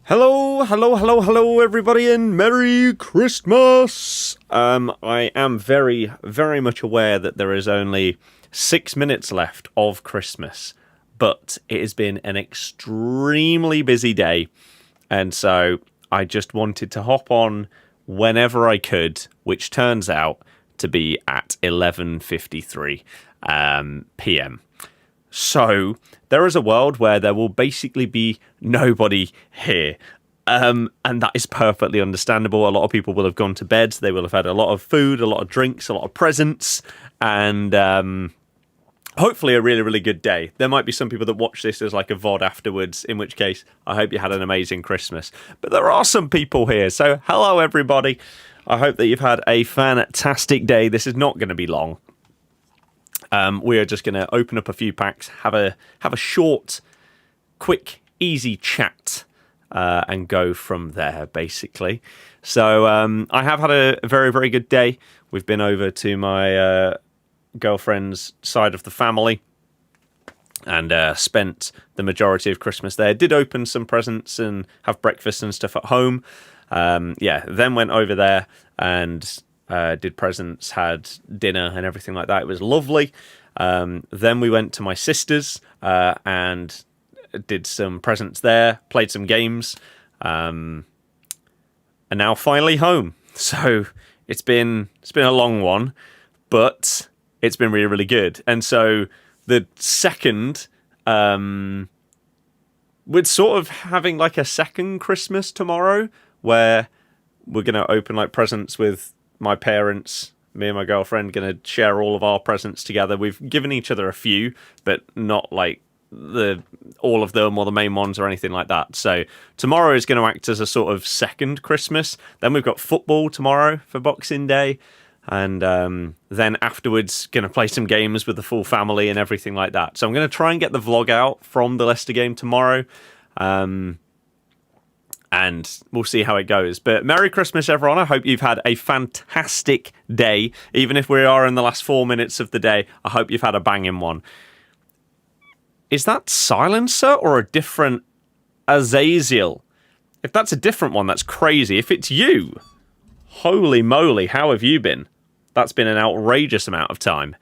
Hello, everybody, and Merry Christmas! I am very, very much aware that there is only 6 minutes left of Christmas, but it has been an extremely busy day, and so I just wanted to hop on whenever I could, which turns out to be at 11:53 p.m. So there is a world where there will basically be nobody here. And that is perfectly understandable. A lot of people will have gone to bed. They will have had a lot of food, a lot of drinks, a lot of presents, and hopefully a really, really good day. There might be some people that watch this as like a VOD afterwards, in which case I hope you had an amazing Christmas. But there are some people here. So hello, everybody. I hope that you've had a fantastic day. This is not going to be long. We are just going to open up a few packs, have a short, quick, easy chat, and go from there, basically. So I have had a very, very good day. We've been over to my girlfriend's side of the family and spent the majority of Christmas there. Did open some presents and have breakfast and stuff at home. Then went over there and did presents, had dinner and everything like that. It was lovely. Then we went to my sister's and did some presents there, played some games, and now finally home. So it's been a long one, but it's been really, really good. And so the second, we're sort of having like a second Christmas tomorrow where we're going to open like presents with my parents. Me and my girlfriend going to share all of our presents together. We've given each other a few, but not like all of them or the main ones or anything like that. So tomorrow is going to act as a sort of second Christmas. Then we've got football tomorrow for Boxing Day, and then afterwards going to play some games with the full family and everything like that. So I'm going to try and get the vlog out from the Leicester game tomorrow. And we'll see how it goes. But Merry Christmas, everyone. I hope you've had a fantastic day. Even if we are in the last 4 minutes of the day, I hope you've had a banging one. Is that Silencer or a different Azazel? If that's a different one, that's crazy. If it's you, holy moly, how have you been? That's been an outrageous amount of time.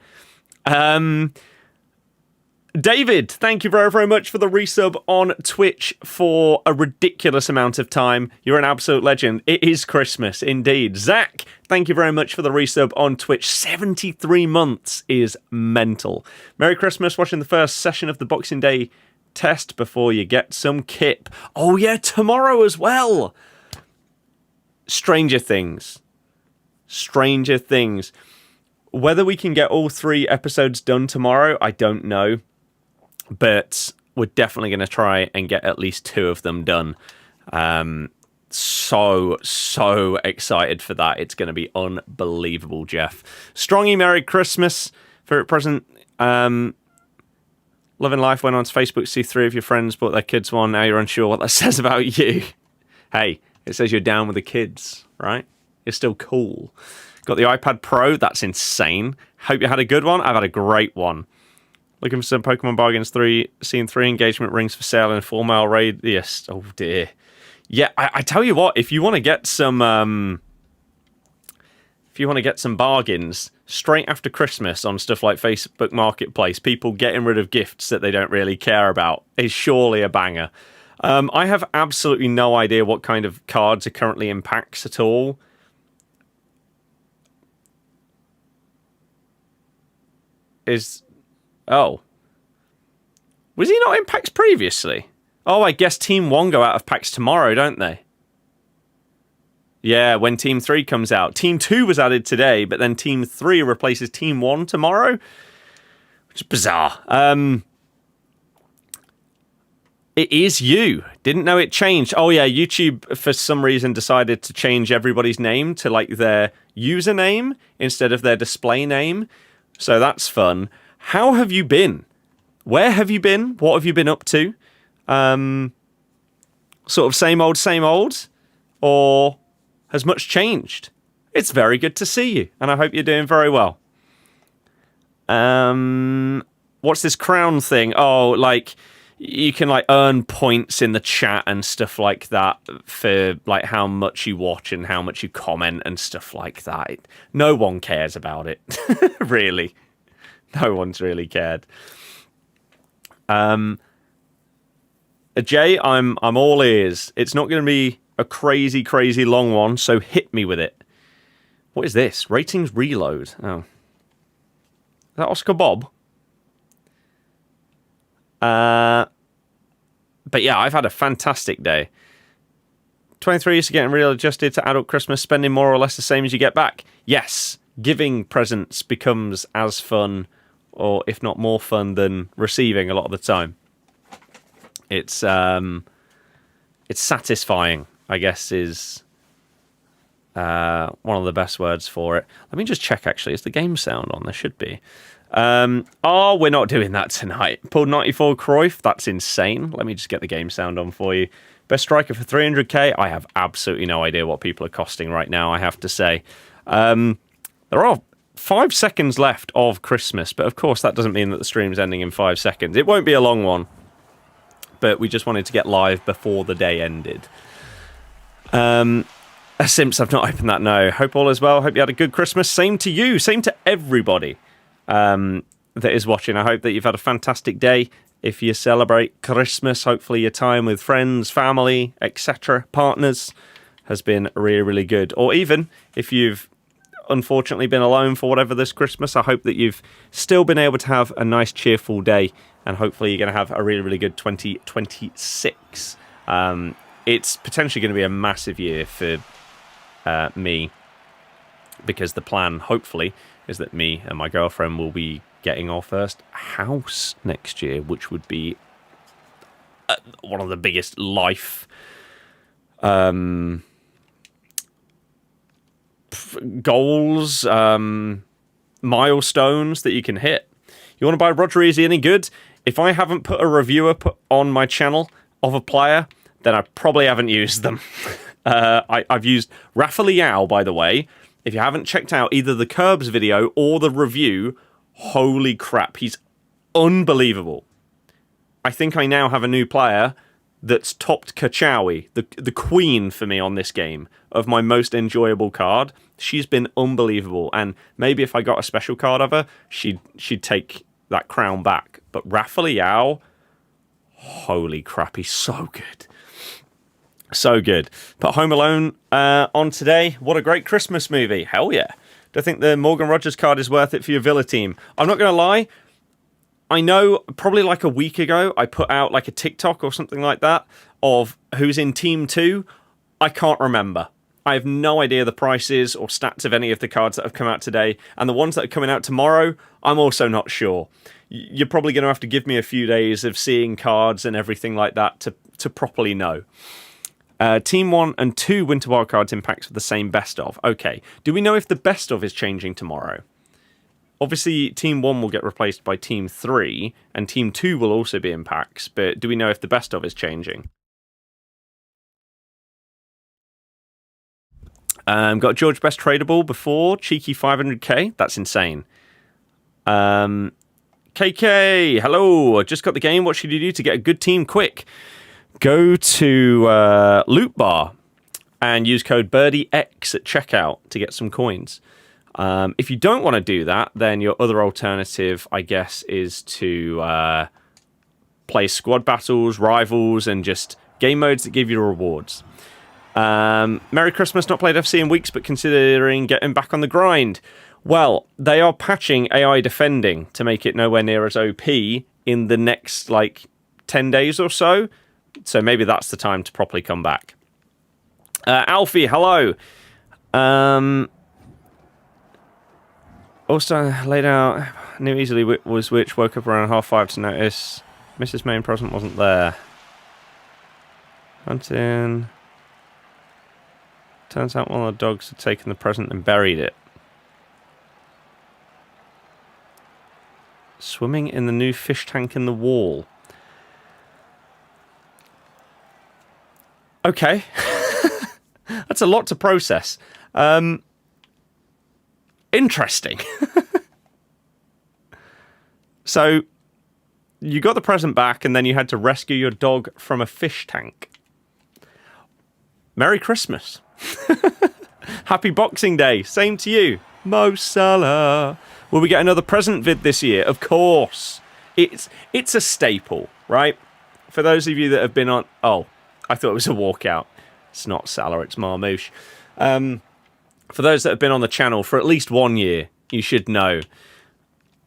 David, thank you very, very much for the resub on Twitch for a ridiculous amount of time. You're an absolute legend. It is Christmas, indeed. Zach, thank you very much for the resub on Twitch. 73 months is mental. Merry Christmas, watching the first session of the Boxing Day test before you get some kip. Oh yeah, tomorrow as well. Stranger Things. Whether we can get all 3 episodes done tomorrow, I don't know. But we're definitely going to try and get at least 2 of them done. So excited for that. It's going to be unbelievable, Jeff. Strongy, Merry Christmas. Favorite present. Loving Life went on to Facebook, see 3 of your friends bought their kids one. Now you're unsure what that says about you. Hey, it says you're down with the kids, right? You're still cool. Got the iPad Pro. That's insane. Hope you had a good one. I've had a great one. Looking for some Pokemon bargains. Seeing 3 engagement rings for sale in a 4-mile radius. Oh dear. Yeah, I tell you what, if you want to get some bargains straight after Christmas on stuff like Facebook Marketplace, people getting rid of gifts that they don't really care about is surely a banger. I have absolutely no idea what kind of cards are currently in packs at all. Oh. Was he not in packs previously? Oh, I guess Team 1 go out of packs tomorrow, don't they? Yeah, when Team 3 comes out. Team 2 was added today, but then Team 3 replaces Team 1 tomorrow? Which is bizarre. It is you. Didn't know it changed. Oh yeah, YouTube for some reason decided to change everybody's name to like their username instead of their display name. So that's fun. How have you been? Where have you been? What have you been up to? Sort of same old? Or has much changed? It's very good to see you, and I hope you're doing very well. What's this crown thing? Oh, like, you can like earn points in the chat and stuff like that for like how much you watch and how much you comment and stuff like that. No one cares about it, really. No one's really cared. Jay, I'm all ears. It's not going to be a crazy long one, so hit me with it. What is this? Ratings reload. Oh, is that Oscar Bob? But yeah, I've had a fantastic day. 23 is getting real adjusted to adult Christmas, spending more or less the same as you get back. Yes, giving presents becomes as fun, or if not more fun, than receiving a lot of the time. It's satisfying, I guess, is one of the best words for it. Let me just check, actually. Is the game sound on? There should be. Oh, we're not doing that tonight. Pulled 94 Cruyff. That's insane. Let me just get the game sound on for you. Best striker for 300k. I have absolutely no idea what people are costing right now, I have to say. There are 5 seconds left of Christmas, but of course that doesn't mean that the stream's ending in 5 seconds. It won't be a long one, but we just wanted to get live before the day ended. Simps, I've not opened that, no. Hope all is well. Hope you had a good Christmas. Same to you. Same to everybody that is watching. I hope that you've had a fantastic day. If you celebrate Christmas, hopefully your time with friends, family, etc., partners has been really, really good. Or even if you've unfortunately been alone for whatever this Christmas, I hope that you've still been able to have a nice, cheerful day. And hopefully you're going to have a really, really good 2026. It's potentially going to be a massive year for me, because the plan, hopefully, is that me and my girlfriend will be getting our first house next year, which would be one of the biggest life goals, milestones that you can hit. You want to buy Roger Easy any good? If I haven't put a review up on my channel of a player, then I probably haven't used them. I've used Rafa Leao, by the way. If you haven't checked out either the Curbs video or the review, holy crap, he's unbelievable. I think I now have a new player that's topped Kachawi, the queen for me on this game, of my most enjoyable card. She's been unbelievable, and maybe if I got a special card of her, she'd take that crown back. But Rafa Leao, holy crap, he's so good. So good. Put Home Alone on today. What a great Christmas movie. Hell yeah. Do I think the Morgan Rogers card is worth it for your Villa team? I'm not going to lie. I know probably like a week ago, I put out like a TikTok or something like that of who's in Team 2. I can't remember. I have no idea the prices or stats of any of the cards that have come out today. And the ones that are coming out tomorrow, I'm also not sure. You're probably going to have to give me a few days of seeing cards and everything like that to properly know. Team 1 and 2 Winter Wildcards impacts with the same best of. Okay. Do we know if the best of is changing tomorrow? Obviously, Team 1 will get replaced by Team 3, and Team 2 will also be in packs, but do we know if the best of is changing? Got George Best tradable before. Cheeky 500k. That's insane. KK, hello. Just got the game. What should you do to get a good team quick? Go to Loot Bar and use code BirdieX at checkout to get some coins. If you don't want to do that, then your other alternative, I guess, is to play squad battles, rivals, and just game modes that give you rewards. Merry Christmas, not played FC in weeks, but considering getting back on the grind. Well, they are patching AI defending to make it nowhere near as OP in the next, 10 days or so. So maybe that's the time to properly come back. Alfie, hello. Also laid out, knew easily was which, woke up around 5:30 to notice Mrs. Main present wasn't there. Hunting. Turns out one of the dogs had taken the present and buried it. Swimming in the new fish tank in the wall. Okay. That's a lot to process. Interesting. So, you got the present back and then you had to rescue your dog from a fish tank. Merry Christmas. Happy Boxing Day. Same to you. Mo Salah. Will we get another present vid this year? Of course. It's a staple, right? For those of you that have been on... Oh, I thought it was a walkout. It's not Salah, it's Marmouche. For those that have been on the channel for at least 1 year, you should know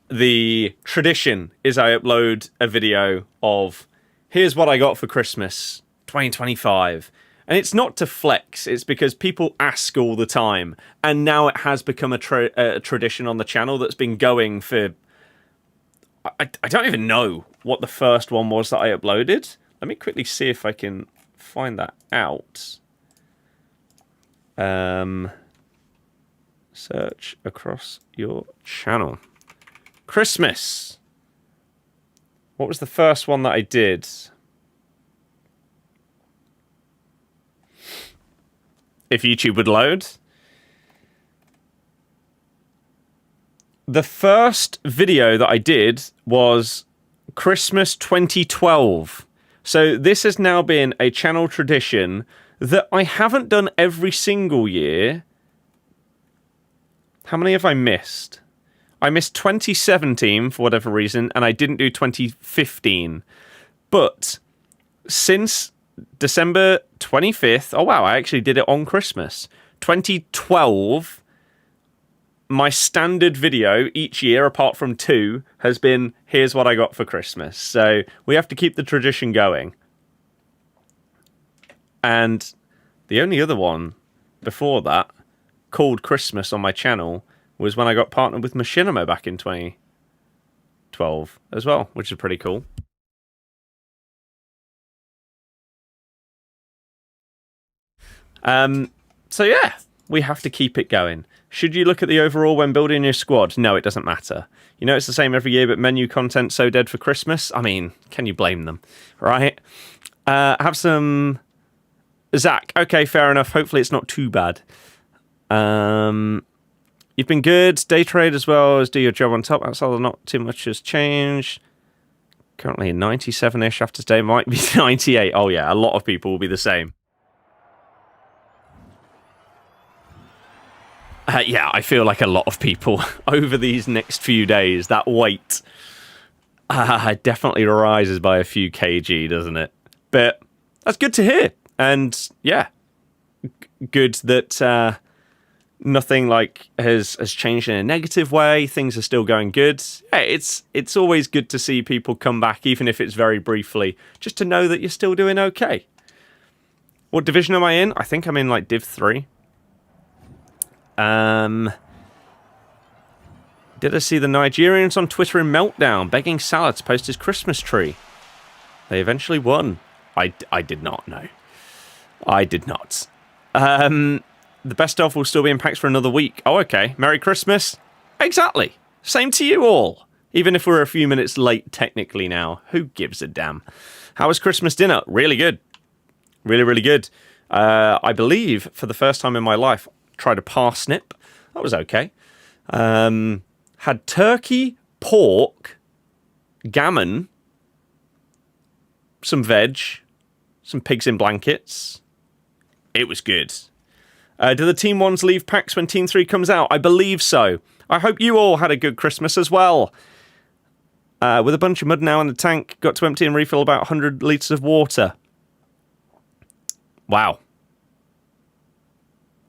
the tradition is I upload a video of here's what I got for Christmas 2025. And it's not to flex, it's because people ask all the time. And now it has become a tradition on the channel that's been going for... I don't even know what the first one was that I uploaded. Let me quickly see if I can find that out. Search across your channel. Christmas. What was the first one that I did? If YouTube would load. The first video that I did was Christmas 2012. So this has now been a channel tradition that I haven't done every single year. How many have I missed? I missed 2017 for whatever reason, and I didn't do 2015. But since December 25th, oh wow, I actually did it on Christmas. 2012, my standard video each year, apart from 2, has been, here's what I got for Christmas. So we have to keep the tradition going. And the only other one before that, called Christmas on my channel, was when I got partnered with Machinima back in 2012 as well, which is pretty cool. So yeah, we have to keep it going. Should you look at the overall when building your squad? No, it doesn't matter. You know, it's the same every year, but menu content so dead for Christmas. I mean, can you blame them, right? Have some... Zach, okay, fair enough. Hopefully it's not too bad. You've been good. Day trade as well as do your job on top. Outside of not too much has changed. Currently 97-ish after today. Might be 98. Oh yeah, a lot of people will be the same. Yeah, I feel like a lot of people over these next few days. That weight definitely rises by a few kg, doesn't it? But that's good to hear. And yeah, good that nothing like has changed in a negative way. Things are still going good. Yeah, it's always good to see people come back, even if it's very briefly, just to know that you're still doing okay. What division am I in? I think I'm in like Div 3. Did I see the Nigerians on Twitter in Meltdown begging Salah to post his Christmas tree? They eventually won. I did not know. I did not. The best of will still be in packs for another week. Oh, okay. Merry Christmas. Exactly. Same to you all. Even if we're a few minutes late technically now. Who gives a damn? How was Christmas dinner? Really good. Really, really good. I believe for the first time in my life, tried a parsnip. That was okay. Had turkey, pork, gammon, some veg, some pigs in blankets. It was good. Do the Team 1s leave packs when Team 3 comes out? I believe so. I hope you all had a good Christmas as well. With a bunch of mud now in the tank, got to empty and refill about 100 litres of water. Wow.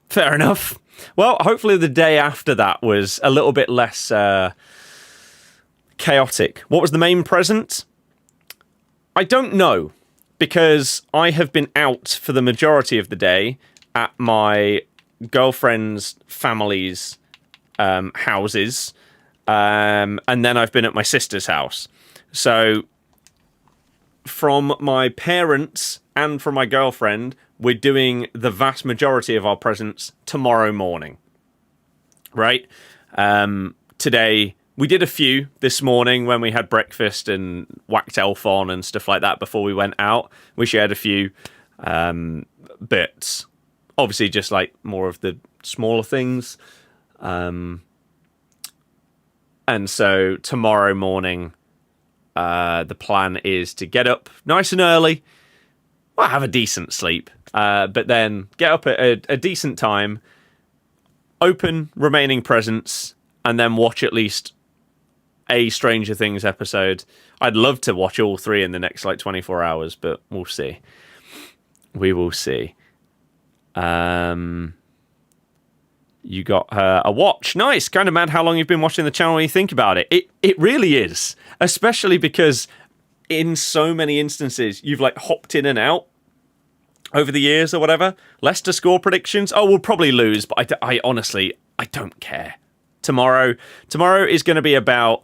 Fair enough. Well, hopefully the day after that was a little bit less chaotic. What was the main present? I don't know, because I have been out for the majority of the day at my girlfriend's family's houses, and then I've been at my sister's house. So from my parents and from my girlfriend, we're doing the vast majority of our presents tomorrow morning. Right? Today, we did a few this morning when we had breakfast and whacked Elf on and stuff like that before we went out. We shared a few bits. Obviously, just like more of the smaller things. And so tomorrow morning, The plan is to get up nice and early. Well, have a decent sleep, but then get up at a decent time, open remaining presents, and then watch at least a Stranger Things episode. I'd love to watch all 3 in the next 24 hours, but we'll see. We will see. You got her a watch. Nice. Kind of mad how long you've been watching the channel when you think about it. It really is. Especially because in so many instances, you've hopped in and out over the years or whatever. Leicester score predictions. Oh, we'll probably lose, but I honestly, I don't care. Tomorrow is going to be about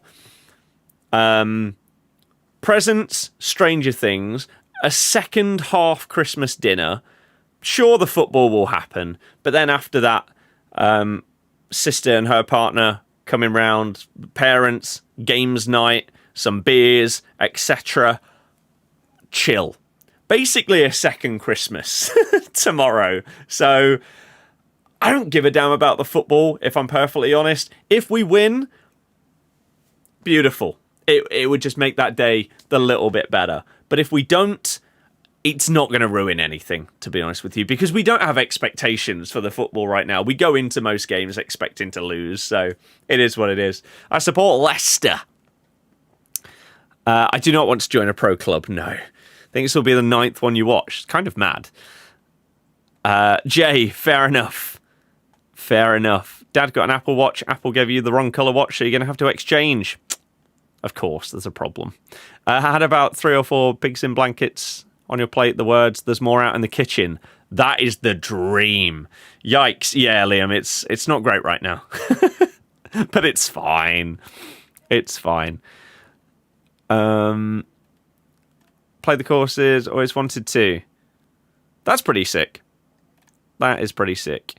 presents, Stranger Things, a second half Christmas dinner. Sure, the football will happen, but then after that, sister and her partner coming round, parents, games night, some beers, etc. Chill. Basically a second Christmas tomorrow. So I don't give a damn about the football, if I'm perfectly honest. If we win, beautiful. It would just make that day the little bit better. But if we don't, it's not going to ruin anything, to be honest with you, because we don't have expectations for the football right now. We go into most games expecting to lose, so it is what it is. I support Leicester. I do not want to join a pro club, no. I think this will be the 9th one you watch. It's kind of mad. Jay, fair enough. Fair enough. Dad got an Apple Watch. Apple gave you the wrong colour watch, so you're going to have to exchange. Of course, there's a problem. I had about 3 or 4 pigs in blankets on your plate. The words, there's more out in the kitchen. That is the dream. Yikes. Yeah, Liam, it's not great right now. But it's fine. It's fine. Play the courses, always wanted to. That's pretty sick. That is pretty sick.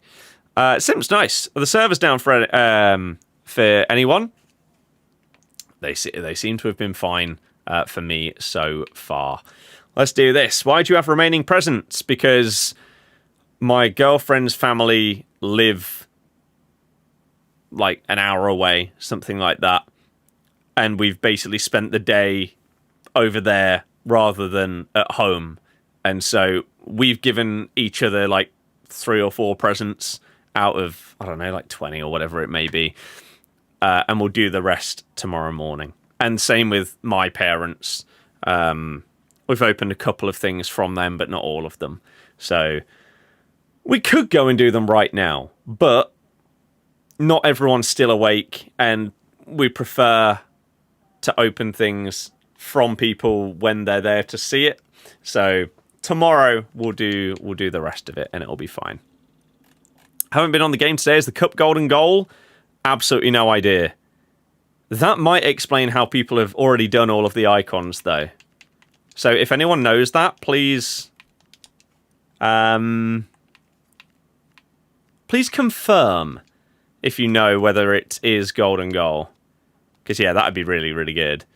Sim's nice. Are the servers down for anyone? They seem to have been fine for me so far. Let's do this. Why do you have remaining presents? Because my girlfriend's family live an hour away, something like that. And we've basically spent the day over there rather than at home. And so we've given each other 3 or 4 presents out of, I don't know, 20 or whatever it may be. And we'll do the rest tomorrow morning. And same with my parents. We've opened a couple of things from them, but not all of them. So we could go and do them right now, but not everyone's still awake, and we prefer to open things from people when they're there to see it. So tomorrow we'll do the rest of it, and it'll be fine. Haven't been on the game today. Is the cup golden goal? Absolutely no idea. That might explain how people have already done all of the icons, though. So if anyone knows that, please please confirm if you know whether it is golden goal. Because, yeah, that would be really, really good.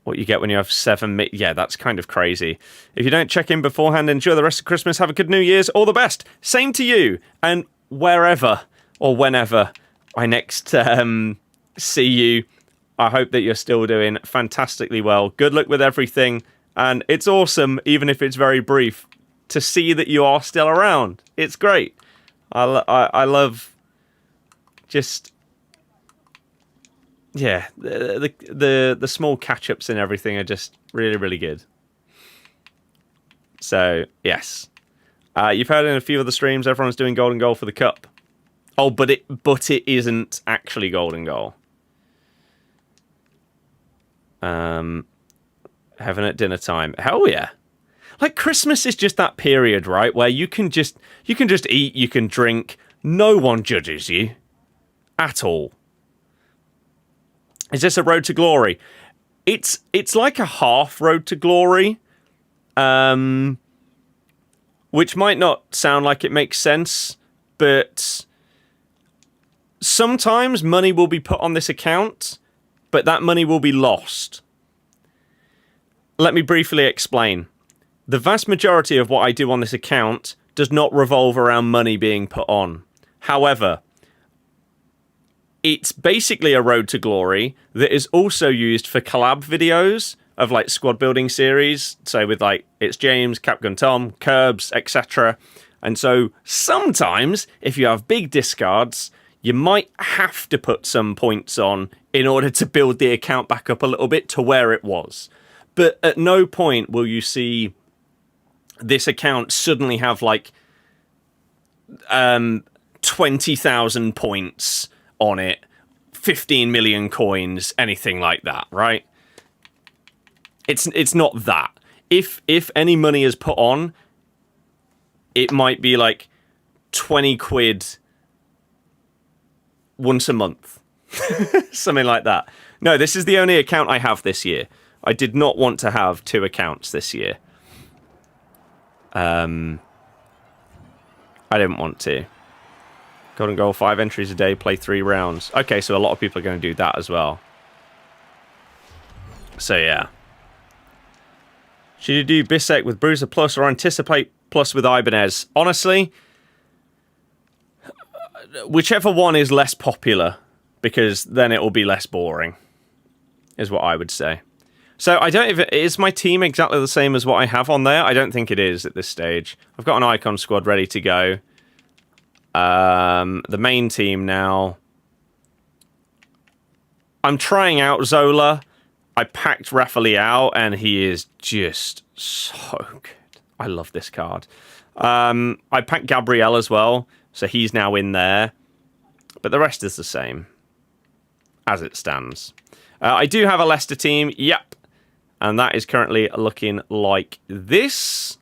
What you get when you have 7... Yeah, that's kind of crazy. If you don't check in beforehand, enjoy the rest of Christmas. Have a good New Year's. All the best. Same to you. And wherever or whenever I next see you, I hope that you're still doing fantastically well. Good luck with everything. And it's awesome, even if it's very brief, to see that you are still around. It's great. I love just... Yeah, the small catch-ups and everything are just really, really good. So, yes. You've heard in a few of the streams, everyone's doing golden goal for the cup. Oh, but it isn't actually golden goal. Heaven at dinner time. Hell yeah. Christmas is just that period, right? Where you can just eat, you can drink. No one judges you. At all. Is this a road to glory? It's like a half road to glory. Which might not sound like it makes sense, but sometimes money will be put on this account, but that money will be lost. Let me briefly explain. The vast majority of what I do on this account does not revolve around money being put on. However, it's basically a road to glory that is also used for collab videos of like squad building series. So with like it's James, Capgun Tom, Curbs, etc. And so sometimes if you have big discards, you might have to put some points on in order to build the account back up a little bit to where it was. But at no point will you see this account suddenly have like 20,000 points on it, 15 million coins, anything like that, right? It's not that. If any money is put on, it might be like 20 quid once a month. Something like that. No, this is the only account I have this year. I did not want to have 2 accounts this year. I didn't want to. Golden goal, 5 entries a day, play 3 rounds. Okay, so a lot of people are going to do that as well. So, yeah. Should you do Bisek with Bruiser Plus or Anticipate Plus with Ibanez? Honestly, whichever one is less popular, because then it will be less boring, is what I would say. So, I don't even... Is my team exactly the same as what I have on there? I don't think it is at this stage. I've got an Icon squad ready to go. The main team now. I'm trying out Zola. I packed Raffaele out, and he is just so good. I love this card. I packed Gabriel as well, so he's now in there. But the rest is the same, as it stands. I do have a Leicester team, yep. And that is currently looking like this,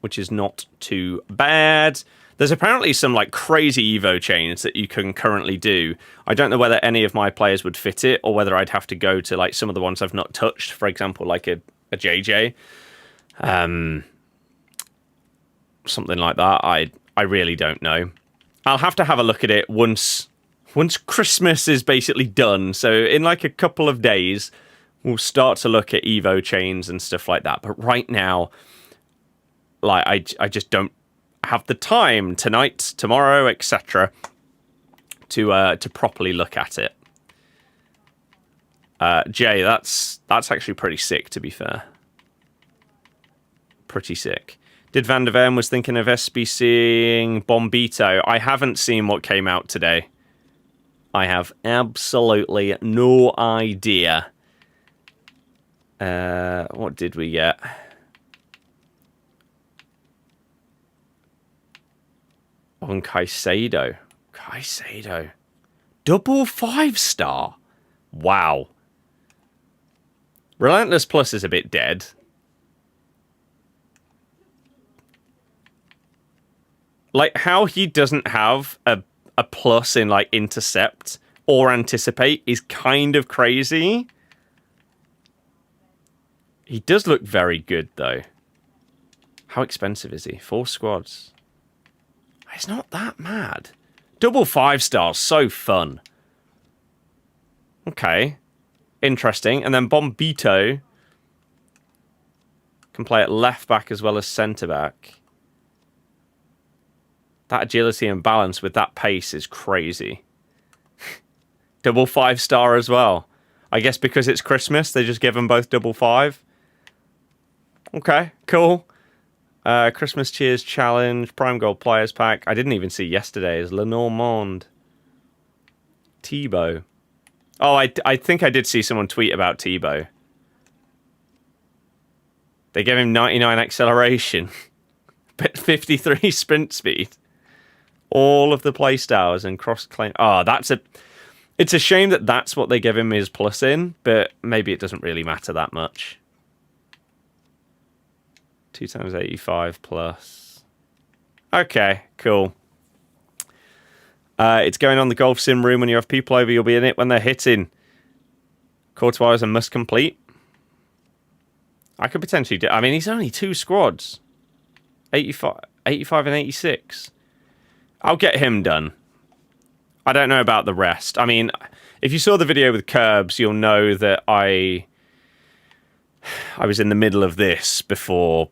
which is not too bad. There's apparently some like crazy Evo chains that you can currently do. I don't know whether any of my players would fit it or whether I'd have to go to like some of the ones I've not touched. For example, like a JJ. Something like that. I really don't know. I'll have to have a look at it once Christmas is basically done. So in like a couple of days, we'll start to look at Evo chains and stuff like that. But right now, like I just don't have the time tonight, tomorrow, etc. to properly look at it. Jay, that's actually pretty sick, to be fair. Pretty sick. Did Van der Ven was thinking of SBCing Bombito. I haven't seen what came out today. I have absolutely no idea. What did we get? On Caicedo. Caicedo. Double 5-star. Wow. Relentless Plus is a bit dead. Like, how he doesn't have a plus in, like, Intercept or Anticipate is kind of crazy. He does look very good, though. How expensive is he? 4 squads. It's not that mad. Double 5-stars, so fun. Okay. Interesting. And then Bombito can play at left back as well as centre back. That agility and balance with that pace is crazy. Double 5-star as well. I guess because it's Christmas, they just give them both double 5. Okay, cool. Christmas Cheers Challenge, Prime Gold Players Pack. I didn't even see yesterday's. Lenormand. Tebow. Oh, I think I did see someone tweet about Tebow. They gave him 99 acceleration, but 53 sprint speed. All of the playstyles and cross-claim. Oh, it's a shame that that's what they give him his plus in, but maybe it doesn't really matter that much. 2 times 85 plus. Okay, cool. It's going on the golf sim room. When you have people over, you'll be in it when they're hitting. Courtois is a must complete. I could potentially do... I mean, he's only 2 squads. 85 and 86. I'll get him done. I don't know about the rest. I mean, if you saw the video with Curbs, you'll know that I was in the middle of this before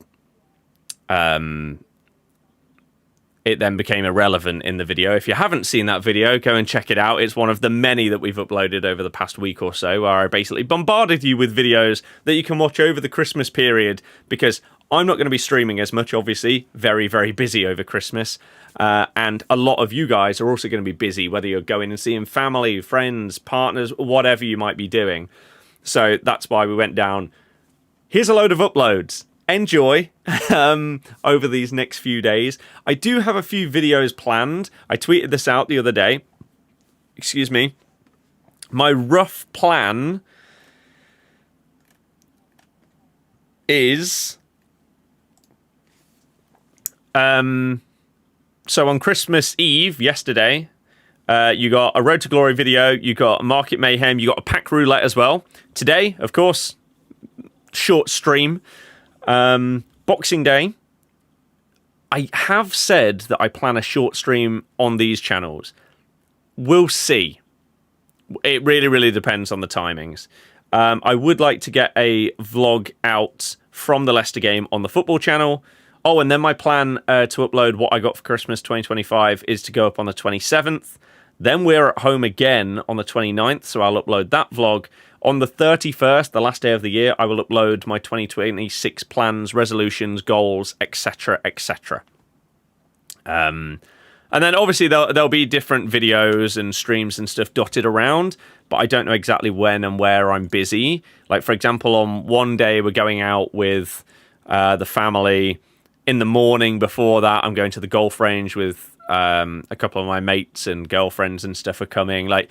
it it then became irrelevant in the video. If you haven't seen that video, go and check it out. It's one of the many that we've uploaded over the past week or so, where I basically bombarded you with videos that you can watch over the Christmas period, because I'm not going to be streaming as much, obviously. Very, very busy over Christmas. And a lot of you guys are also going to be busy, whether you're going and seeing family, friends, partners, whatever you might be doing. So that's why we went down. Here's a load of uploads. Enjoy over these next few days. I do have a few videos planned. I tweeted this out the other day. Excuse me. My rough plan is... So on Christmas Eve, yesterday, you got a Road to Glory video, you got Market Mayhem, you got a pack roulette as well. Today, of course, short stream. Boxing Day, I have said that I plan a short stream on these channels. We'll see. It really, really depends on the timings. I would like to get a vlog out from the Leicester game on the football channel. Oh, and then my plan to upload what I got for Christmas 2025 is to go up on the 27th. Then we're at home again on the 29th, so I'll upload that vlog. On the 31st, the last day of the year, I will upload my 2026 plans, resolutions, goals, etc., etc. And then obviously there'll be different videos and streams and stuff dotted around, but I don't know exactly when and where I'm busy. Like, for example, on one day we're going out with the family. In the morning before that, I'm going to the golf range with a couple of my mates, and girlfriends and stuff are coming. Like,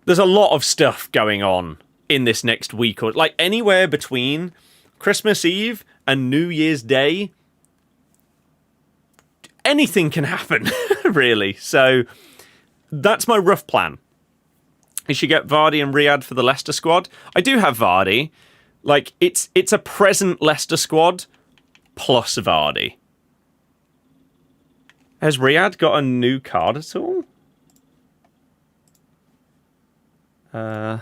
there's a lot of stuff going on in this next week, or like anywhere between Christmas Eve and New Year's Day. Anything can happen, really. So that's my rough plan. You should get Vardy and Riyadh for the Leicester squad. I do have Vardy. Like, it's a present Leicester squad plus Vardy. Has Riyadh got a new card at all? Oh,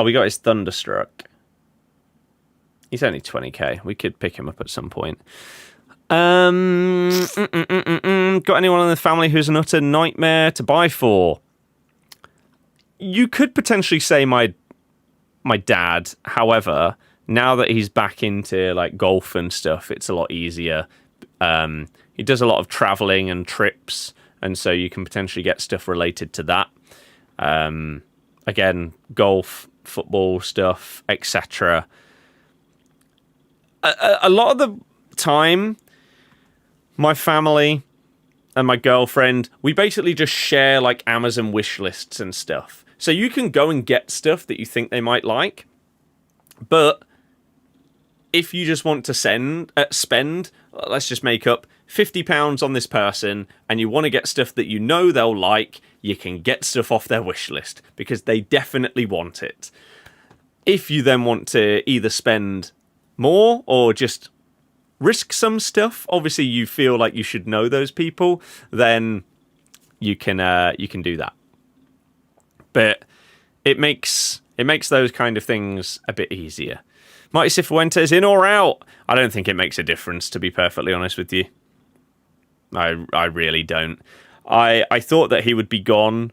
we got his Thunderstruck. He's only 20k. We could pick him up at some point. Got anyone in the family who's an utter nightmare to buy for? You could potentially say my dad. However, now that he's back into like golf and stuff, it's a lot easier. He does a lot of traveling and trips, and so you can potentially get stuff related to that. Again, golf, football stuff, etc. A lot of the time, my family and my girlfriend, we basically just share like Amazon wish lists and stuff. So you can go and get stuff that you think they might like, but if you just want to spend, let's just make up £50 on this person, and you want to get stuff that you know they'll like, you can get stuff off their wish list because they definitely want it. If you then want to either spend more or just risk some stuff, obviously you feel like you should know those people, then you can do that. But it makes those kind of things a bit easier. Marty Cifuentes, in or out? I don't think it makes a difference, to be perfectly honest with you. I really don't. I thought that he would be gone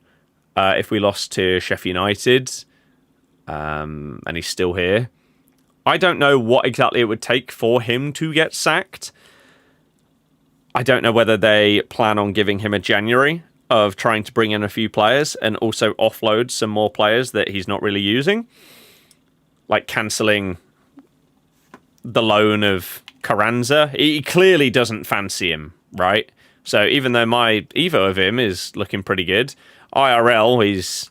if we lost to Sheffield United, and he's still here. I don't know what exactly it would take for him to get sacked. I don't know whether they plan on giving him a January of trying to bring in a few players and also offload some more players that he's not really using. Like cancelling the loan of Carranza. He clearly doesn't fancy him, right? So even though my Evo of him is looking pretty good, IRL, he's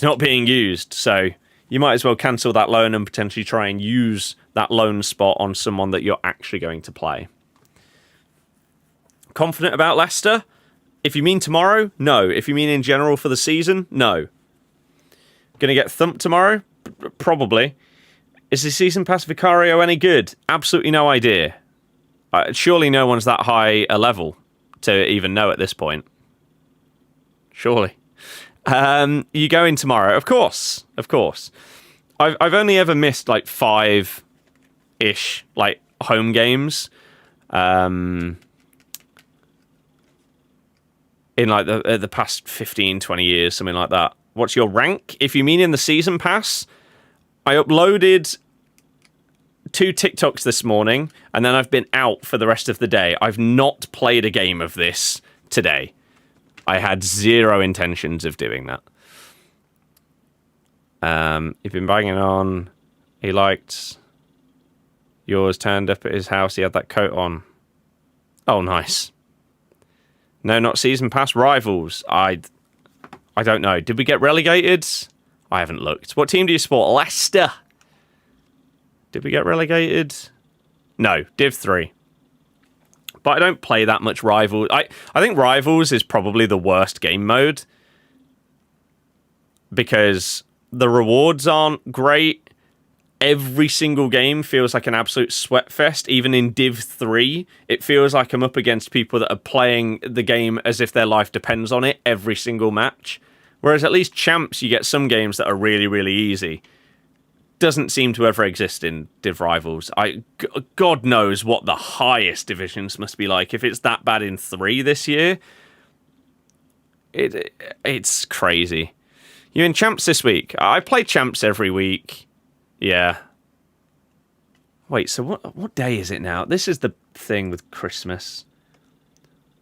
not being used. So you might as well cancel that loan and potentially try and use that loan spot on someone that you're actually going to play. Confident about Leicester? If you mean tomorrow, no. If you mean in general for the season, no. Gonna get thumped tomorrow? Probably. Is the season pass Vicario any good? Absolutely no idea. Surely no one's that high a level to even know at this point. Surely. You go in tomorrow? Of course. I've only ever missed like 5-ish, like home games in like the past 15, 20 years, something like that. What's your rank? If you mean in the season pass, I uploaded 2 TikToks this morning, and then I've been out for the rest of the day. I've not played a game of this today. I had zero intentions of doing that. You've been banging on. He liked yours, turned up at his house. He had that coat on. Oh, nice. No, not season pass. Rivals. I don't know. Did we get relegated? I haven't looked. What team do you support? Leicester. Did we get relegated? No, Div 3. But I don't play that much Rivals. I think Rivals is probably the worst game mode because the rewards aren't great. Every single game feels like an absolute sweat fest. Even in Div 3, it feels like I'm up against people that are playing the game as if their life depends on it every single match. Whereas at least Champs, you get some games that are really, really easy. Doesn't seem to ever exist in Div Rivals. God knows what the highest divisions must be like. If it's that bad in 3 this year, it's crazy. You in Champs this week? I play Champs every week. Yeah. Wait, so what day is it now? This is the thing with Christmas.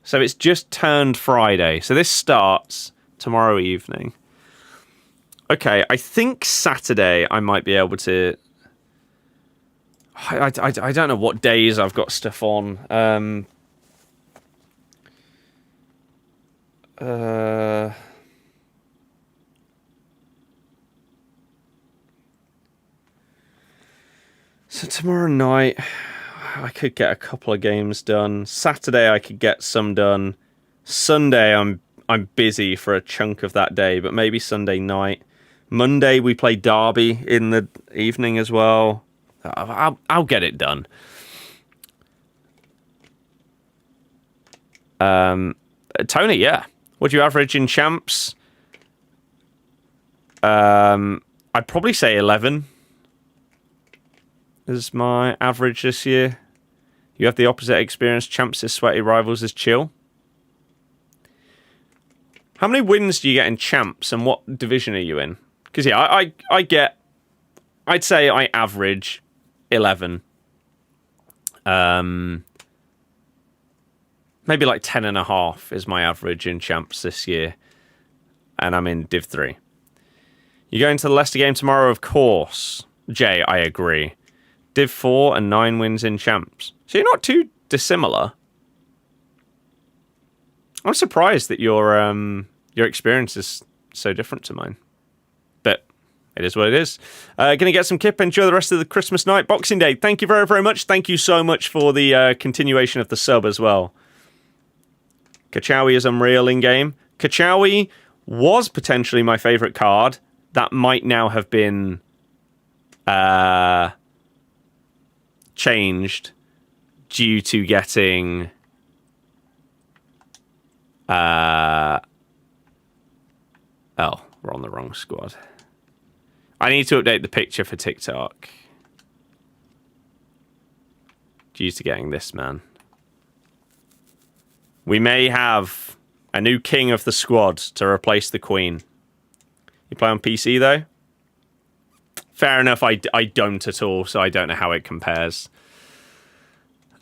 So it's just turned Friday. So this starts tomorrow evening. Okay, I think Saturday I might be able to... I don't know what days I've got stuff on. So tomorrow night, I could get a couple of games done. Saturday, I could get some done. Sunday, I'm busy for a chunk of that day, but maybe Sunday night. Monday, we play Derby in the evening as well. I'll get it done. Tony, yeah. What do you average in Champs? I'd probably say 11 is my average this year. You have the opposite experience. Champs is sweaty, Rivals is chill. How many wins do you get in Champs, and what division are you in? Because, yeah, I'd say I average 11. Maybe like 10.5 is my average in Champs this year. And I'm in Div 3. You go into the Leicester game tomorrow, of course. Jay, I agree. Div 4 and 9 wins in Champs. So you're not too dissimilar. I'm surprised that your experience is so different to mine. But it is what it is. Gonna get some kip. Enjoy the rest of the Christmas night. Boxing Day. Thank you very, very much. Thank you so much for the continuation of the sub as well. Kachawi is unreal in-game. Kachawi was potentially my favourite card. That might now have been changed due to getting... Oh, we're on the wrong squad. I need to update the picture for TikTok. Due to getting this man. We may have a new king of the squad to replace the queen. You play on PC, though? Fair enough, I don't at all, so I don't know how it compares.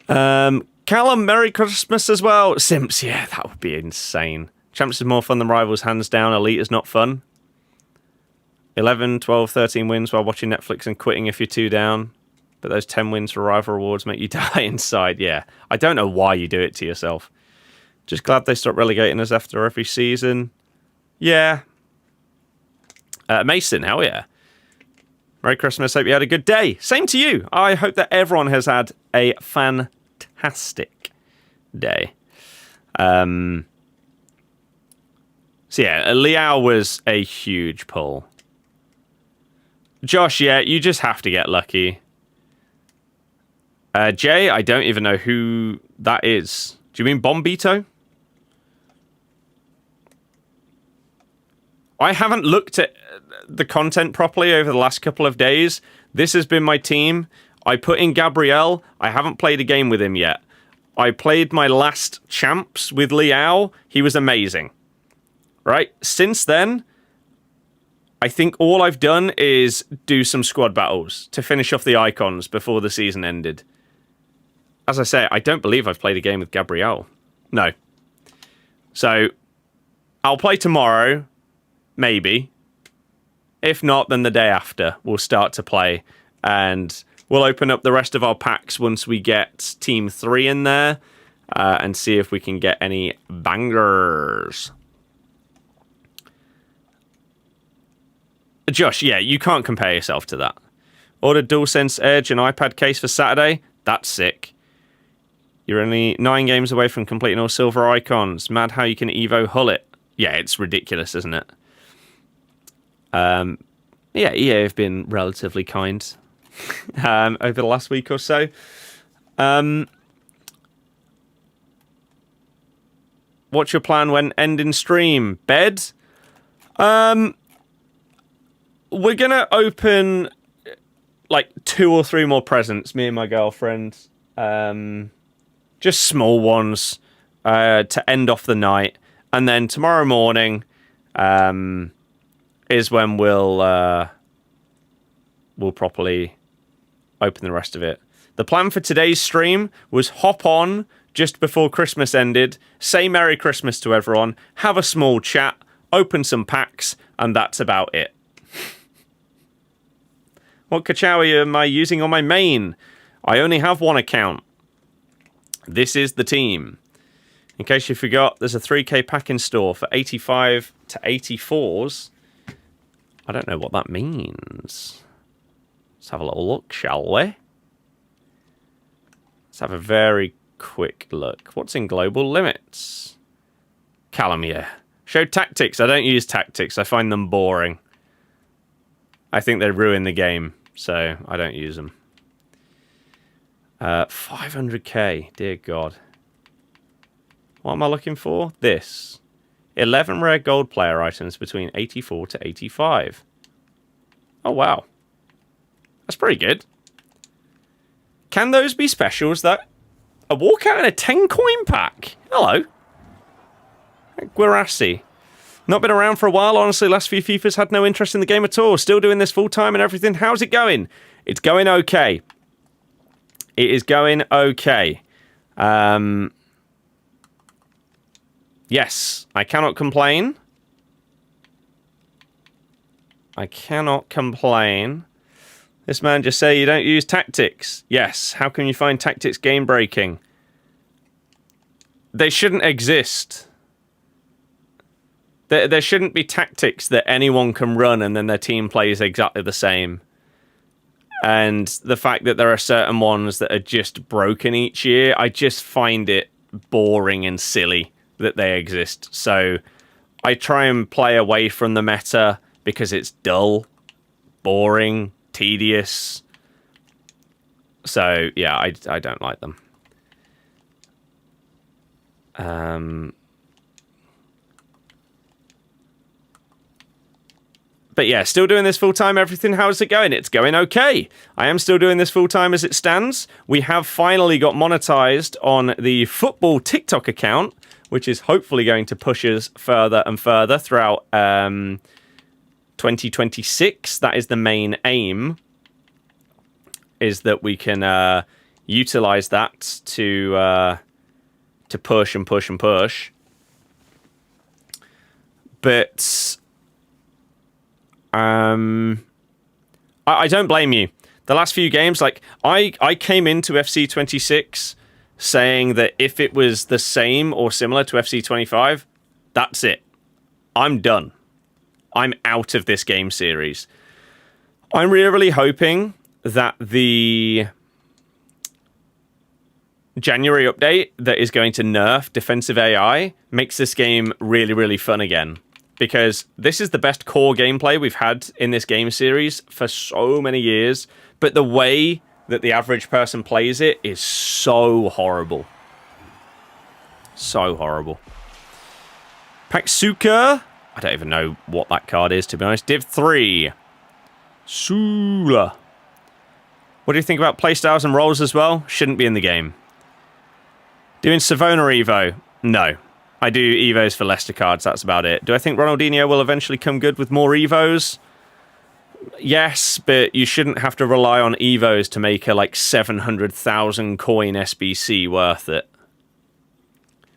Callum, Merry Christmas as well. Simps, yeah, that would be insane. Champs is more fun than Rivals, hands down. Elite is not fun. 11, 12, 13 wins while watching Netflix and quitting if you're 2 down. But those 10 wins for rival rewards make you die inside. Yeah, I don't know why you do it to yourself. Just glad they stopped relegating us after every season. Yeah. Mason, hell yeah. Merry Christmas. Hope you had a good day. Same to you. I hope that everyone has had a fantastic day. So yeah, Liao was a huge pull. Josh, yeah, you just have to get lucky. Jay, I don't even know who that is. Do you mean Bombito? I haven't looked at the content properly over the last couple of days. This has been my team. I put in Gabriel. I haven't played a game with him yet. I played my last champs with Liao. He was amazing. Right? Since then, I think all I've done is do some squad battles to finish off the icons before the season ended. As I say, I don't believe I've played a game with Gabriel. No. So, I'll play tomorrow, maybe. If not, then the day after, we'll start to play. And we'll open up the rest of our packs once we get Team 3 in there. And see if we can get any bangers. Josh, yeah, you can't compare yourself to that. Ordered DualSense Edge and iPad case for Saturday. That's sick. You're only 9 games away from completing all silver icons. Mad how you can Evo hull it. Yeah, it's ridiculous, isn't it? Yeah, EA have been relatively kind over the last week or so. What's your plan when ending stream? Bed? We're going to open like 2 or 3 more presents, me and my girlfriend. Just small ones to end off the night. And then tomorrow morning is when we'll properly open the rest of it. The plan for today's stream was hop on just before Christmas ended, say Merry Christmas to everyone, have a small chat, open some packs, and that's about it. What Kachawi am I using on my main? I only have one account. This is the team. In case you forgot, there's a 3k pack in store for 85 to 84s. I don't know what that means. Let's have a little look, shall we? Let's have a very quick look. What's in global limits? Callum, yeah. Show tactics. I don't use tactics. I find them boring. I think they ruin the game, so I don't use them. 500k, dear God. What am I looking for? This. 11 rare gold player items between 84 to 85. Oh, wow. That's pretty good. Can those be specials? That a walkout in a 10 coin pack? Hello. Guirassi. Not been around for a while, honestly. Last few FIFAs had no interest in the game at all. Still doing this full time and everything. How's it going? It's going okay. It is going okay. Yes, I cannot complain. I cannot complain. This man just say you don't use tactics. Yes, how can you find tactics game breaking? They shouldn't exist. There shouldn't be tactics that anyone can run and then their team plays exactly the same. And the fact that there are certain ones that are just broken each year, I just find it boring and silly that they exist. So I try and play away from the meta because it's dull, boring, tedious. So yeah, I don't like them. But yeah, still doing this full-time, everything. How's it going? It's going okay. I am still doing this full-time as it stands. We have finally got monetized on the football TikTok account, which is hopefully going to push us further and further throughout 2026. That is the main aim, is that we can utilize that to push and push and push. But I don't blame you. The last few games, like I came into FC26 saying that if it was the same or similar to FC25, that's it. I'm done. I'm out of this game series. I'm really hoping that the January update that is going to nerf defensive AI makes this game really fun again. Because this is the best core gameplay we've had in this game series for so many years. But the way that the average person plays it is so horrible. So horrible. Paksuka. I don't even know what that card is, to be honest. Div 3. Sula. What do you think about playstyles and roles as well? Shouldn't be in the game. Doing Savona Evo? No. I do Evos for Leicester cards, that's about it. Do I think Ronaldinho will eventually come good with more Evos? Yes, but you shouldn't have to rely on Evos to make a, like, 700,000 coin SBC worth it.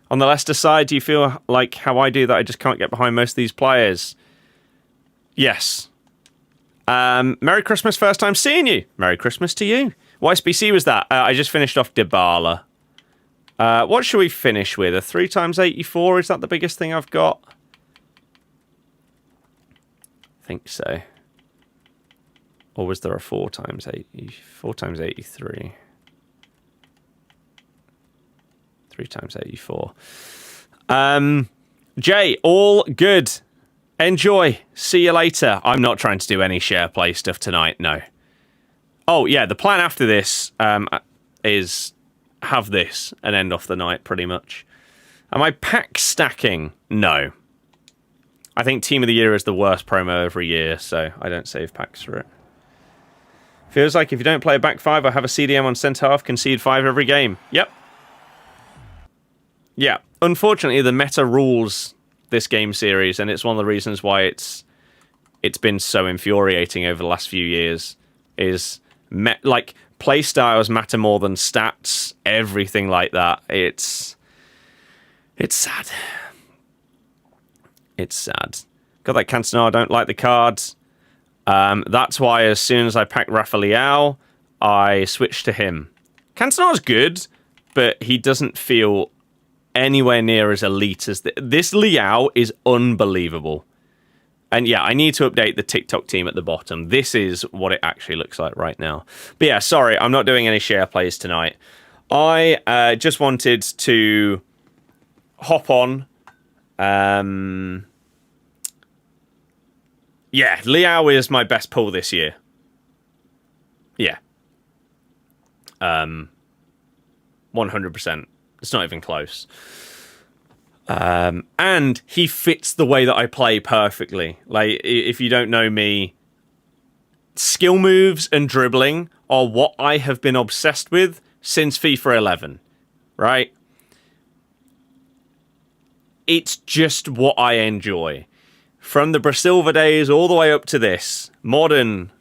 On the Leicester side, do you feel like how I do that I just can't get behind most of these players? Yes. Merry Christmas, first time seeing you. Merry Christmas to you. What SBC was that? I just finished off Dybala. What should we finish with? A 3x84? Is that the biggest thing I've got? I think so. Or was there a 4x80? 4x83. 3x84. Jay, all good. Enjoy. See you later. I'm not trying to do any share play stuff tonight, no. Oh, yeah, the plan after this is have this and end off the night, pretty much. Am I pack stacking? No. I think Team of the Year is the worst promo every year, so I don't save packs for it. Feels like if you don't play a back five or have a CDM on centre half, concede 5 every game. Yep. Yeah. Unfortunately, the meta rules this game series, and it's one of the reasons why it's been so infuriating over the last few years, is like play styles matter more than stats, everything like that. It's sad. It's sad. Got that Cantona, I don't like the cards. That's why as soon as I packed Rafael, I switched to him. Cantona's good, but he doesn't feel anywhere near as elite as this. Liao is unbelievable. And yeah, I need to update the TikTok team at the bottom. This is what it actually looks like right now. But yeah, sorry, I'm not doing any share plays tonight. I just wanted to hop on. Yeah, Liao is my best pull this year. Yeah. 100%. It's not even close. And he fits the way that I play perfectly. Like, if you don't know me, skill moves and dribbling are what I have been obsessed with since FIFA 11, right? It's just what I enjoy. From the Brasilva days all the way up to this modern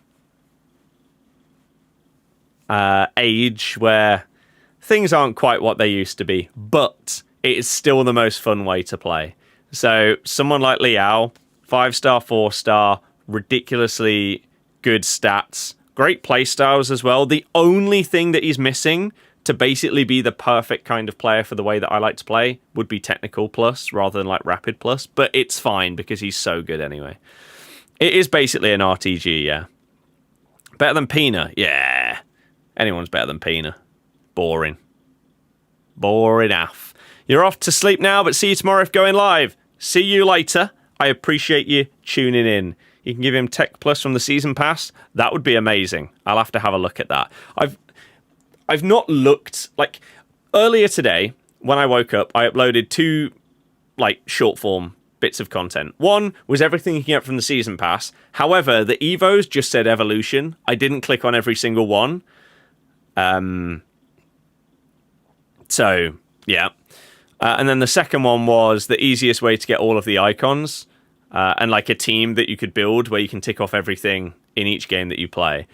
age where things aren't quite what they used to be, but it is still the most fun way to play. So someone like Liao, 5-star, 4-star, ridiculously good stats, great play styles as well. The only thing that he's missing to basically be the perfect kind of player for the way that I like to play would be technical plus rather than like rapid plus, but it's fine because he's so good anyway. It is basically an RTG, yeah. Better than Pina? Yeah. Anyone's better than Pina. Boring. Boring AF. You're off to sleep now, but see you tomorrow if going live. See you later. I appreciate you tuning in. You can give him Tech Plus from the Season Pass. That would be amazing. I'll have to have a look at that. I've not looked, like, earlier today, when I woke up, I uploaded 2, like, short form bits of content. One was everything you can get from the Season Pass. However, the Evos just said Evolution. I didn't click on every single one. So, yeah. And then the second one was the easiest way to get all of the icons and like a team that you could build where you can tick off everything in each game that you play.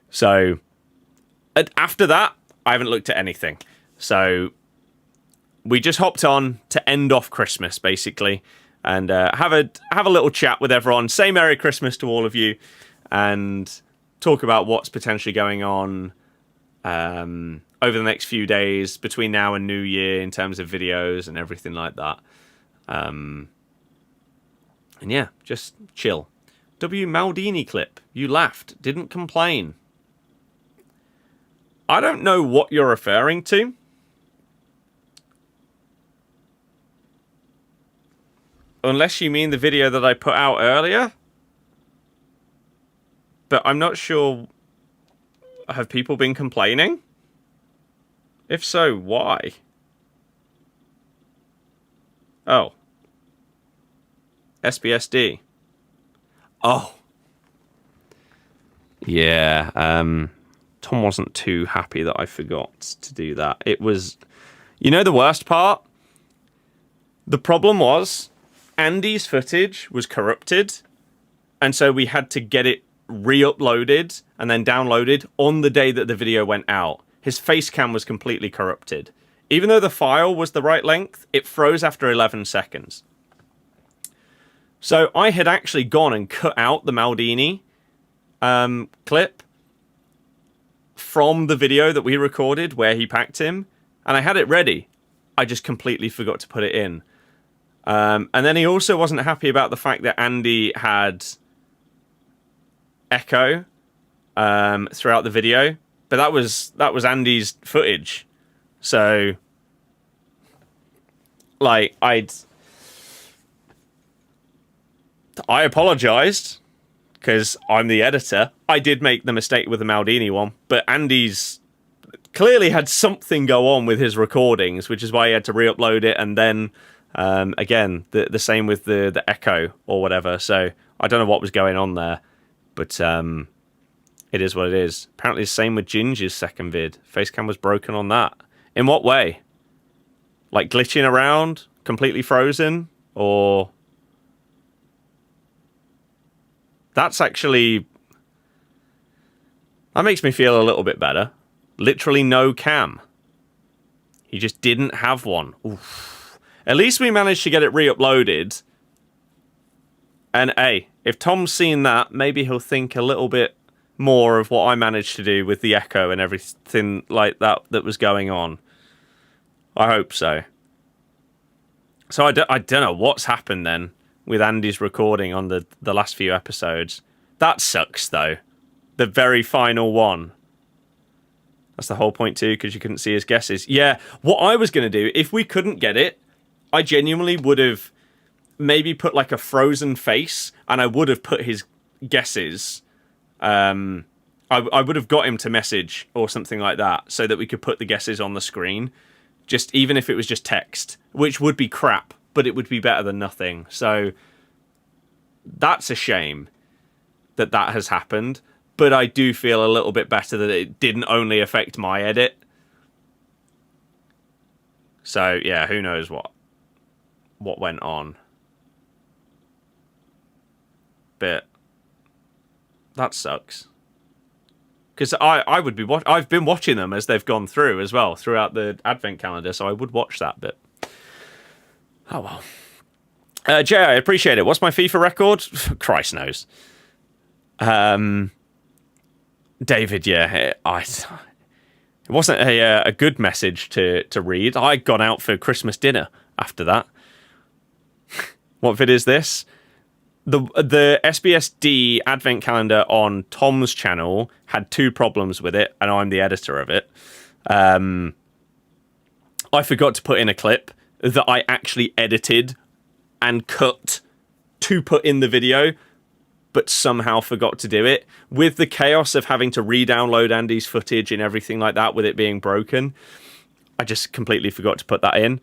So after that, I haven't looked at anything. So we just hopped on to end off Christmas, basically, and have a little chat with everyone. Say Merry Christmas to all of you and talk about what's potentially going on over the next few days between now and New Year in terms of videos and everything like that. And yeah, just chill. W. Maldini clip. You laughed. Didn't complain. I don't know what you're referring to. Unless you mean the video that I put out earlier. But I'm not sure. Have people been complaining? If so, why? Oh. SBSD. Oh. Yeah, Tom wasn't too happy that I forgot to do that. It was, you know, the worst part? The problem was Andy's footage was corrupted, and so we had to get it re-uploaded and then downloaded on the day that the video went out. His face cam was completely corrupted. Even though the file was the right length, it froze after 11 seconds. So I had actually gone and cut out the Maldini clip from the video that we recorded where he packed him, and I had it ready. I just completely forgot to put it in. And then he also wasn't happy about the fact that Andy had echo throughout the video, but that was Andy's footage. So, like, I apologized because I'm the editor. I did make the mistake with the Maldini one, but Andy's clearly had something go on with his recordings, which is why he had to re-upload it, and then again the same with the echo or whatever. So I don't know what was going on there, but it is what it is. Apparently the same with Ginger's second vid. Facecam was broken on that. In what way? Like glitching around, completely frozen, or... That's actually... That makes me feel a little bit better. Literally no cam. He just didn't have one. Oof. At least we managed to get it re-uploaded. And hey, if Tom's seen that, maybe he'll think a little bit more of what I managed to do with the echo and everything like that that was going on. I hope so. So I don't know what's happened then with Andy's recording on the last few episodes. That sucks, though. The very final one. That's the whole point, too, because you couldn't see his guesses. Yeah, what I was going to do, if we couldn't get it, I genuinely would have maybe put, like, a frozen face, and I would have put his guesses. I would have got him to message or something like that, so that we could put the guesses on the screen. Just even if it was just text, which would be crap, but it would be better than nothing. So that's a shame that has happened. But I do feel a little bit better that it didn't only affect my edit. So yeah, who knows what went on. But that sucks. Because I would be I've been watching them as they've gone through as well throughout the advent calendar, so I would watch that bit. Oh well. Jay, I appreciate it. What's my FIFA record? Christ knows. David, yeah, it wasn't a good message to read. I'd gone out for Christmas dinner after that. What vid is this? The SBSD advent calendar on Tom's channel had 2 problems with it, and I'm the editor of it. I forgot to put in a clip that I actually edited and cut to put in the video, but somehow forgot to do it. With the chaos of having to re-download Andy's footage and everything like that, with it being broken, I just completely forgot to put that in.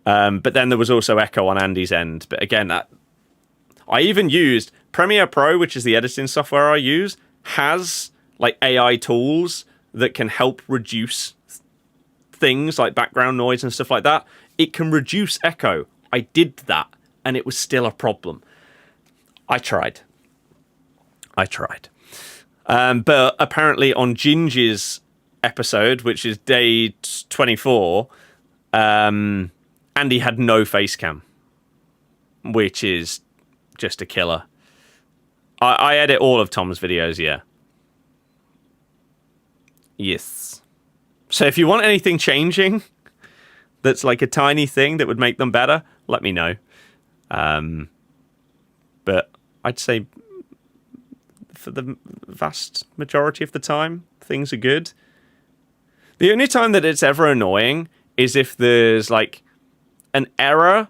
But then there was also echo on Andy's end. But again, I even used Premiere Pro, which is the editing software I use, has like AI tools that can help reduce things like background noise and stuff like that. It can reduce echo. I did that, and it was still a problem. I tried. But apparently on Ginger's episode, which is day 24, Andy had no face cam, which is just a killer. I edit all of Tom's videos, yeah. Yes. So if you want anything changing that's like a tiny thing that would make them better, let me know. But I'd say for the vast majority of the time, things are good. The only time that it's ever annoying is if there's like an error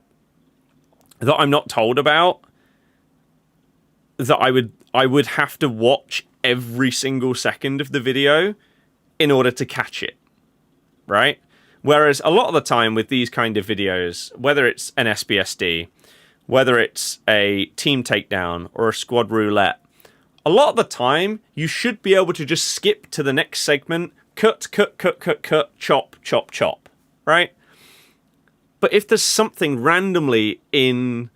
that I'm not told about, that I would have to watch every single second of the video in order to catch it, right? Whereas a lot of the time with these kind of videos, whether it's an SBSD, whether it's a team takedown or a squad roulette, a lot of the time, you should be able to just skip to the next segment, cut, chop, chop, chop, right? But if there's something randomly in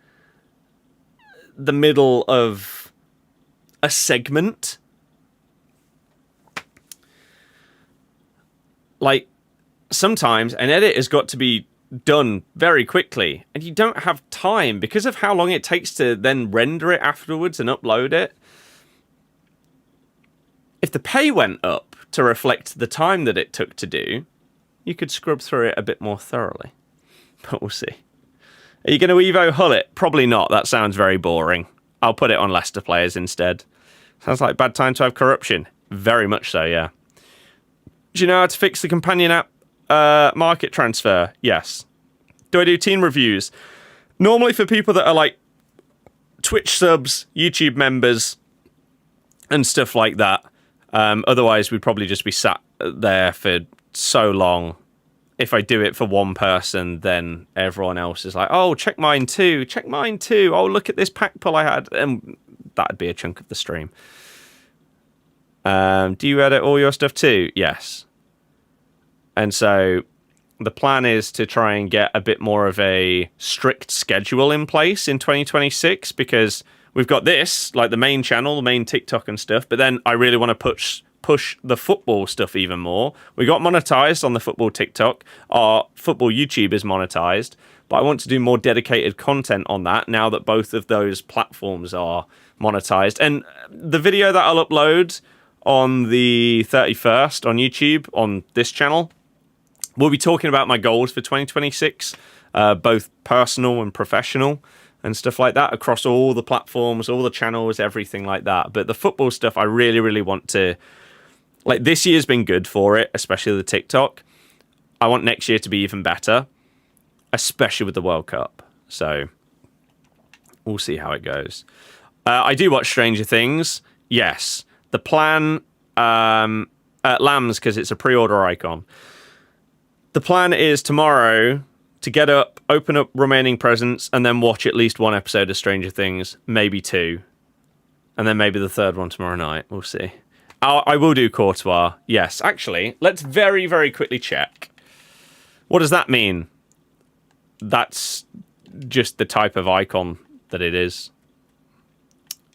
the middle of a segment, like, sometimes an edit has got to be done very quickly, and you don't have time because of how long it takes to then render it afterwards and upload it. If the pay went up to reflect the time that it took to do, you could scrub through it a bit more thoroughly. But we'll see. Are you going to Evo hull it? Probably not. That sounds very boring. I'll put it on Leicester players instead. Sounds like a bad time to have corruption. Very much so, yeah. Do you know how to fix the companion app market transfer? Yes. Do I do team reviews? Normally for people that are like Twitch subs, YouTube members, and stuff like that. Otherwise, we'd probably just be sat there for so long. If I do it for one person, then everyone else is like, oh, check mine too. Check mine too. Oh, look at this pack pull I had. And that'd be a chunk of the stream. Do you edit all your stuff too? Yes. And so the plan is to try and get a bit more of a strict schedule in place in 2026, because we've got this, like the main channel, the main TikTok and stuff, but then I really want to push the football stuff even more. We got monetized on the football TikTok. Our football YouTube is monetized, but I want to do more dedicated content on that now that both of those platforms are monetized. And the video that I'll upload on the 31st on YouTube on this channel, we'll be talking about my goals for 2026, both personal and professional and stuff like that across all the platforms, all the channels, everything like that. But the football stuff, I really, really want to... Like, this year's been good for it, especially the TikTok. I want next year to be even better, especially with the World Cup. So, we'll see how it goes. I do watch Stranger Things. Yes. The plan... Lambs, because it's a pre-order icon. The plan is tomorrow to get up, open up remaining presents, and then watch at least one episode of Stranger Things, maybe two. And then maybe the third one tomorrow night. We'll see. I will do Courtois. Yes, actually, let's very, very quickly check. What does that mean? That's just the type of icon that it is.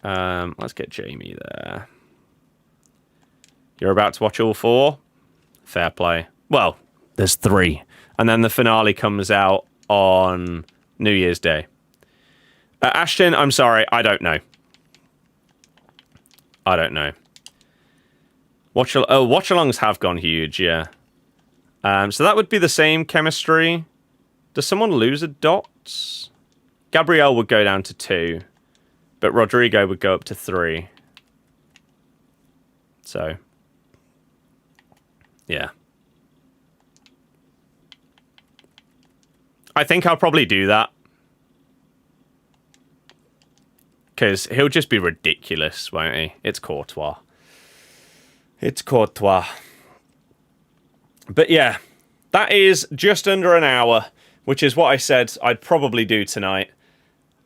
Let's get Jamie there. You're about to watch all four? Fair play. Well, there's three. And then the finale comes out on New Year's Day. Ashton, I'm sorry, I don't know. I don't know. Watchalongs have gone huge, yeah. So that would be the same chemistry. Does someone lose a dot? Gabrielle would go down to 2. But Rodrigo would go up to 3. So. Yeah. I think I'll probably do that. Because he'll just be ridiculous, won't he? It's Courtois. It's Courtois. But yeah, that is just under an hour, which is what I said I'd probably do tonight.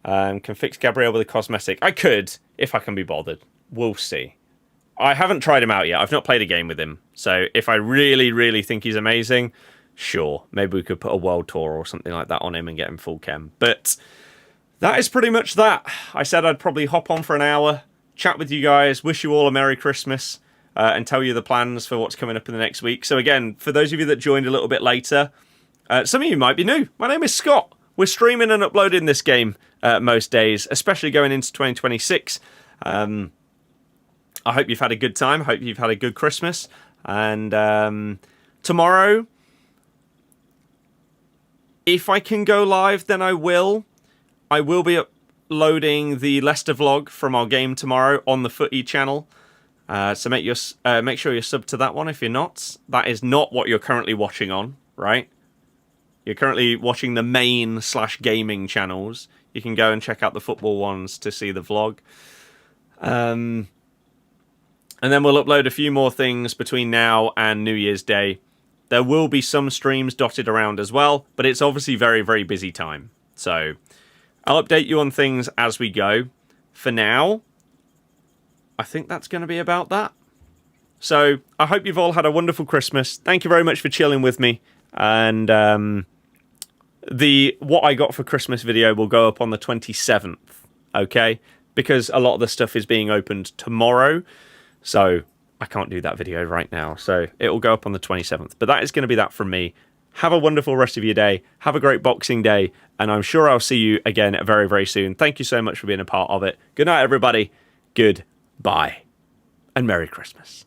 Can fix Gabriel with a cosmetic. I could, if I can be bothered. We'll see. I haven't tried him out yet. I've not played a game with him. So if I really, really think he's amazing, sure. Maybe we could put a world tour or something like that on him and get him full chem. But that is pretty much that. I said I'd probably hop on for an hour, chat with you guys, wish you all a Merry Christmas, and tell you the plans for what's coming up in the next week. So again, for those of you that joined a little bit later, some of you might be new. My name is Scott. We're streaming and uploading this game most days, especially going into 2026. I hope you've had a good time. I hope you've had a good Christmas. And tomorrow, if I can go live, then I will. I will be uploading the Leicester vlog from our game tomorrow on the Footy channel. So make sure you're subbed to that one if you're not. That is not what you're currently watching on, right? You're currently watching the main/gaming channels. You can go and check out the football ones to see the vlog. And then we'll upload a few more things between now and New Year's Day. There will be some streams dotted around as well, but it's obviously very, very busy time. So I'll update you on things as we go. For now, I think that's going to be about that. So I hope you've all had a wonderful Christmas. Thank you very much for chilling with me. And the what I got for Christmas video will go up on the 27th, okay? Because a lot of the stuff is being opened tomorrow, so I can't do that video right now. So it will go up on the 27th. But that is going to be that from me. Have a wonderful rest of your day. Have a great Boxing Day. And I'm sure I'll see you again very, very soon. Thank you so much for being a part of it. Good night, everybody. Goodbye. And Merry Christmas.